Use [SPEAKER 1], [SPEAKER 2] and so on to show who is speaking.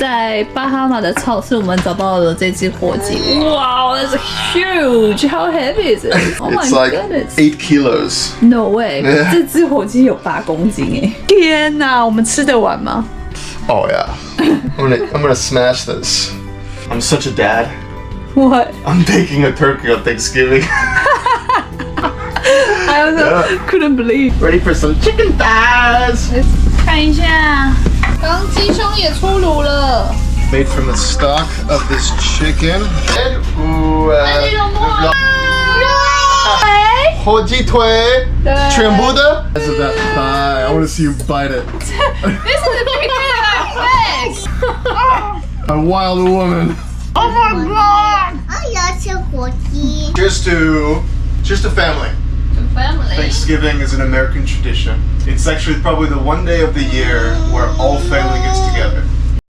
[SPEAKER 1] 在巴哈马的超市，我们找到了这只火鸡。Wow, that's huge! How heavy is it? Oh my
[SPEAKER 2] It's like
[SPEAKER 1] goodness!
[SPEAKER 2] 8 kilos.
[SPEAKER 1] No way! 这只火鸡有8公斤哎！天哪，我们吃得完吗？
[SPEAKER 2] Oh yeah. I'm gonna smash this. I'm such a dad.
[SPEAKER 1] What?
[SPEAKER 2] I'm baking a turkey on Thanksgiving.
[SPEAKER 1] I also couldn't believe.
[SPEAKER 2] Ready for some chicken thighs?
[SPEAKER 1] 看一下，刚鸡胸也出炉了。
[SPEAKER 2] Made from the stock of this chicken. And ooh, 火鸡腿，全部的。As of that thigh, I want to see you bite it.
[SPEAKER 1] This is the bigger than my face.
[SPEAKER 2] A wild woman.
[SPEAKER 1] Oh my god!
[SPEAKER 3] 我要吃火鸡。
[SPEAKER 2] Cheers to family.
[SPEAKER 1] Family.
[SPEAKER 2] Thanksgiving is an American tradition. It's actually probably the one day of the year where all family gets together.